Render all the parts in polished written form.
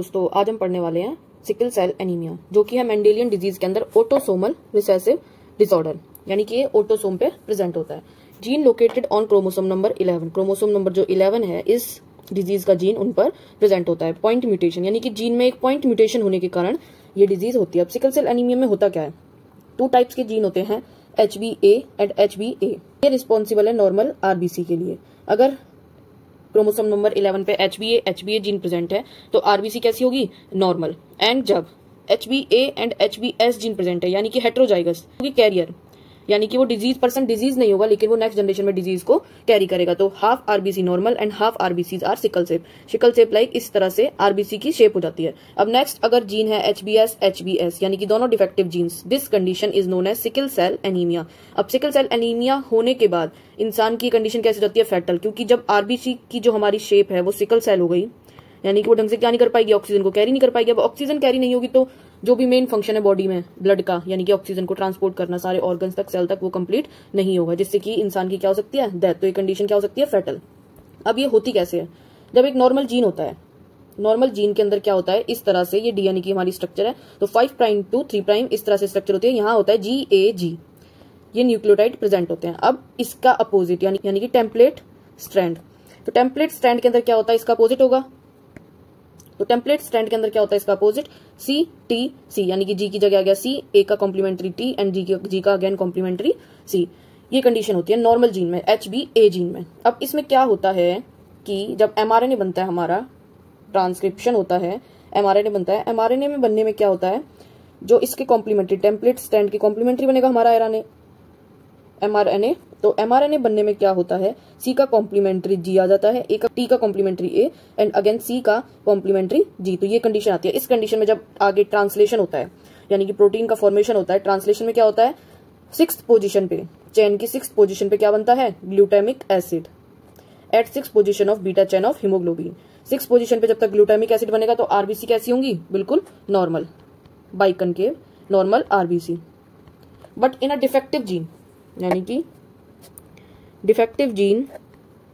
दोस्तों, आज हम पढ़ने वाले हैं सिकल सेल एनीमिया, जो कि है मेंडेलियन डिजीज के अंदर ऑटोसोमल रिसेसिव डिसऑर्डर, यानी कि ये ऑटोसोम पे प्रेजेंट होता है। Gene located on chromosome number 11, chromosome number जो 11 है, इस डिजीज का जीन उन पर प्रेजेंट होता है। पॉइंट म्यूटेशन, यानी कि जीन में एक पॉइंट म्यूटेशन होने के कारण ये डिजीज होती है। अब सिकल सेल एनीमिया में होता क्या है, 2 टाइप्स के जीन होते हैं, HbA एंड HbA। ये रिस्पॉन्सिबल है नॉर्मल RBC के लिए। अगर क्रोमोसोम नंबर 11 पे HbA जीन प्रेजेंट है तो RBC कैसी होगी, नॉर्मल। एंड जब HbA and HbS gene present है, यानी कि हेट्रोजाइगस, कैरियर, यानी कि वो पर्सन डिजीज नहीं होगा, लेकिन वो नेक्स्ट जनरेशन में डिजीज को कैरी करेगा। तो half RBC normal and half RBCs are sickle shape like इस तरह से RBC की शेप हो जाती है। अब नेक्स्ट अगर जीन है HbS, यानी कि दोनों defective genes, this condition is known as sickle cell anaemia. अब सिकल सेल एनीमिया होने के बाद इंसान की कंडीशन कैसे जाती है, फेटल, क्योंकि जब RBC की जो हमारी शेप है वो सिकल सेल हो गई, यानी कि वो ढंग से क्या नहीं कर पाएगी, ऑक्सीजन को कैरी नहीं कर पाएगी। अब ऑक्सीजन कैरी नहीं होगी तो जो भी मेन फंक्शन है बॉडी में ब्लड का, यानी कि ऑक्सीजन को ट्रांसपोर्ट करना सारे ऑर्गन्स तक, सेल तक, वो कंप्लीट नहीं होगा, जिससे कि इंसान की क्या हो सकती है, डेथ। तो ये कंडीशन क्या हो सकती है, फेटल। अब ये होती कैसे है, जब एक नॉर्मल जीन होता है, नॉर्मल जीन के अंदर क्या होता है, इस तरह से ये डीएनए की हमारी स्ट्रक्चर है, तो 5 प्राइम टू 3 प्राइम इस तरह से स्ट्रक्चर होती है। यहाँ होता है GAG, ये न्यूक्लियोटाइड प्रेजेंट होते हैं। अब इसका अपोजिट यानी कि टेम्पलेट स्ट्रैंड, तो टेम्पलेट स्ट्रैंड के अंदर क्या होता है, इसका अपोजिट होगा। तो टेम्पलेट स्ट्रैंड के अंदर क्या होता है, इसका अपोजिट CTC, यानी कि G की जगह आ गया C, A का कॉम्प्लीमेंट्री T एंड G का अगेन कॉम्प्लीमेंट्री C। ये कंडीशन होती है नॉर्मल जीन में, HbA जीन में। अब इसमें क्या होता है कि जब mRNA बनता है, हमारा ट्रांसक्रिप्शन होता है, mRNA बनता है, mRNA में बनने में क्या होता है, जो इसके कॉम्प्लीमेंट्री टेम्पलेट स्ट्रैंड के कॉम्प्लीमेंट्री बनेगा हमारा mRNA। तो mRNA बनने में क्या होता है, C का कॉम्प्लीमेंट्री G आ जाता है, T का complementary A and again C का कॉम्प्लीमेंट्री G। तो ये कंडीशन आती है। इस कंडीशन में जब आगे ट्रांसलेशन होता है, यानी कि प्रोटीन का फॉर्मेशन होता है, ट्रांसलेशन में क्या होता है, 6th पोजीशन पे, चेन की 6th पोजीशन पे क्या बनता है, glutamic acid at 6th position of beta chain of haemoglobin. 6th position पे जब तक ग्लूटामिक एसिड बनेगा तो RBC कैसी होंगी, बिल्कुल normal, biconcave normal RBC। But in a defective gene, यानी कि डिफेक्टिव जीन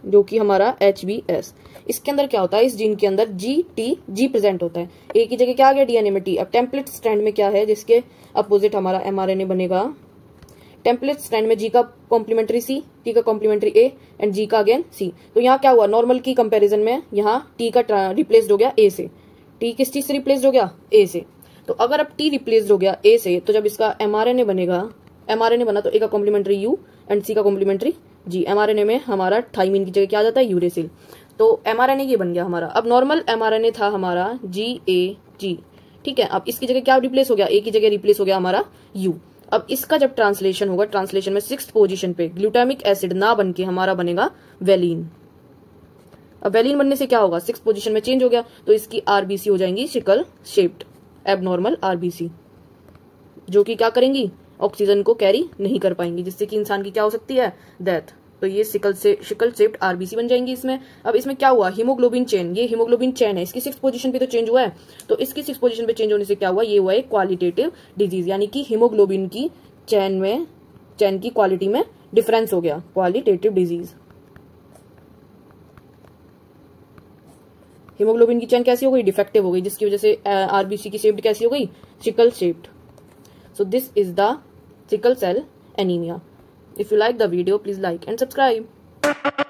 जो कि हमारा HbS, इसके अंदर क्या होता है, इस जीन के अंदर G प्रेजेंट होता है। A की जगह क्या आ गया, डीएनए में T। अब टेम्पलेट स्ट्रैंड में क्या है, जिसके अपोजिट हमारा mRNA बनेगा। टेम्पलेट स्ट्रैंड में G का कॉम्प्लीमेंट्री C, T का कॉम्प्लीमेंट्री A एंड G का अगेन C। तो यहाँ क्या हुआ, नॉर्मल की कंपेरिजन में यहाँ T का रिप्लेस्ड हो गया A से। T किस चीज से रिप्लेस्ड हो गया, A से। तो अगर अब T रिप्लेस्ड हो गया A से, तो जब इसका mRNA बनेगा, mRNA बना तो A का कॉम्प्लीमेंट्री U एंड C का कॉम्प्लीमेंट्री G। mRNA में हमारा थाइमिन की जगह क्या आ जाता है, यूरेसिल। तो mRNA ये बन गया हमारा। अब नॉर्मल mRNA था हमारा GAG, ठीक है। अब इसकी जगह क्या रिप्लेस हो गया, A की जगह रिप्लेस हो गया हमारा U। अब इसका जब ट्रांसलेशन होगा, ट्रांसलेशन में 6th पोजीशन पे ग्लूटामिक एसिड ना बन के हमारा बनेगा वेलिन। अब वेलिन बनने से क्या होगा, 6th पोजीशन में चेंज हो गया, तो इसकी RBC हो जाएंगी सिकल शेप्ड एबनॉर्मल RBC, जो कि क्या करेंगी, ऑक्सीजन को कैरी नहीं कर पाएंगी, जिससे कि इंसान की क्या हो सकती है, डेथ। तो ये सिकल शेप्ड RBC बन जाएंगी इसमें। अब इसमें क्या हुआ, हीमोग्लोबिन चेन, ये हीमोग्लोबिन चेन है, इसकी 6th पोजीशन पे तो चेंज हुआ है। तो इसकी 6th पोजीशन पे चेंज होने से क्या हुआ, ये हुआ एक क्वालिटेटिव डिजीज, यानी कि हीमोग्लोबिन की चेन की क्वालिटी में डिफरेंस हो गया, क्वालिटेटिव डिजीज। हीमोग्लोबिन की चेन कैसी हो गई, डिफेक्टिव हो गई, जिसकी वजह से RBC की शेप्ड कैसी हो गई, sickle shaped. So this is the sickle cell anemia. If you like the video, please like and subscribe.